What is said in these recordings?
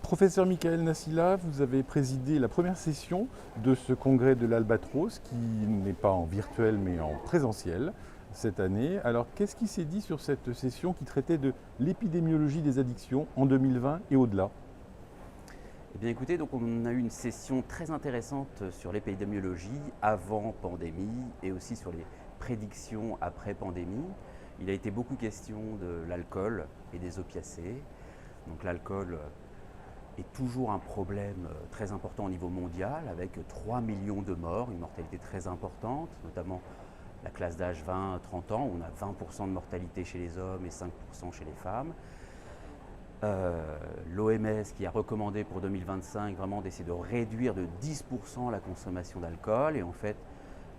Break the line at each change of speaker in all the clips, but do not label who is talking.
Professeur Michael Nassila, vous avez présidé la première session de ce congrès de l'Albatros qui n'est pas en virtuel mais en présentiel cette année. Alors qu'est-ce qui s'est dit sur cette session qui traitait de l'épidémiologie des addictions en 2020 et au-delà?
Eh bien écoutez, donc on a eu une session très intéressante sur l'épidémiologie avant pandémie et aussi sur les prédictions après pandémie. Il a été beaucoup question de l'alcool et des opiacés. Donc l'alcool est toujours un problème très important au niveau mondial avec 3 millions de morts, une mortalité très importante, notamment la classe d'âge 20-30 ans où on a 20% de mortalité chez les hommes et 5% chez les femmes. L'OMS qui a recommandé pour 2025 vraiment d'essayer de réduire de 10% la consommation d'alcool et en fait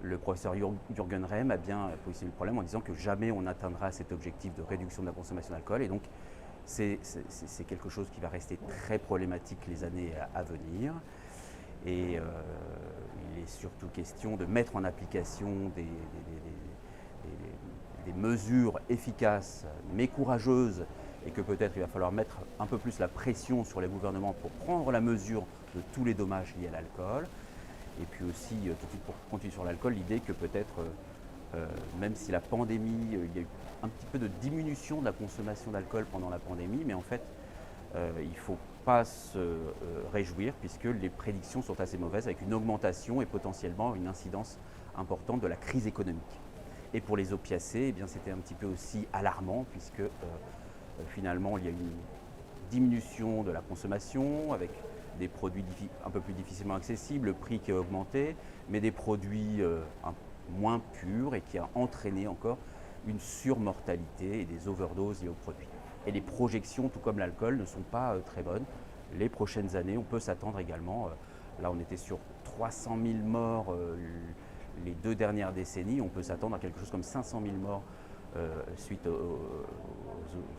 le professeur Jürgen Rehm a bien positionné le problème en disant que jamais on n'atteindra cet objectif de réduction de la consommation d'alcool et donc c'est quelque chose qui va rester très problématique les années à venir et il est surtout question de mettre en application des mesures efficaces mais courageuses et que peut-être il va falloir mettre un peu plus la pression sur les gouvernements pour prendre la mesure de tous les dommages liés à l'alcool. Et puis aussi, tout de suite pour continuer sur l'alcool, l'idée que peut-être, même si la pandémie, il y a eu un petit peu de diminution de la consommation d'alcool pendant la pandémie, mais en fait, il ne faut pas se réjouir puisque les prédictions sont assez mauvaises avec une augmentation et potentiellement une incidence importante de la crise économique. Et pour les opiacés, eh bien, c'était un petit peu aussi alarmant puisque finalement, il y a une diminution de la consommation avec des produits un peu plus difficilement accessibles, le prix qui a augmenté, mais des produits moins purs et qui a entraîné encore une surmortalité et des overdoses liées aux produits. Et les projections, tout comme l'alcool, ne sont pas très bonnes. Les prochaines années, on peut s'attendre également, là on était sur 300 000 morts les 2 dernières décennies, on peut s'attendre à quelque chose comme 500 000 morts suite aux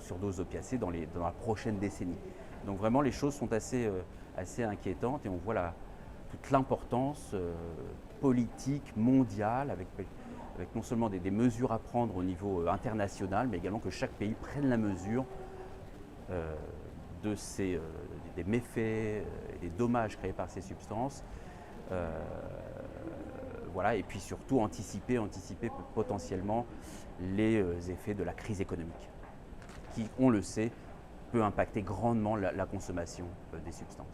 surdoses opiacées dans la prochaine décennie. Donc vraiment les choses sont assez inquiétantes et on voit toute l'importance politique mondiale avec non seulement des mesures à prendre au niveau international, mais également que chaque pays prenne la mesure des méfaits et des dommages créés par ces substances. Voilà, et puis surtout anticiper potentiellement les effets de la crise économique, qui, on le sait, peut impacter grandement la consommation des substances.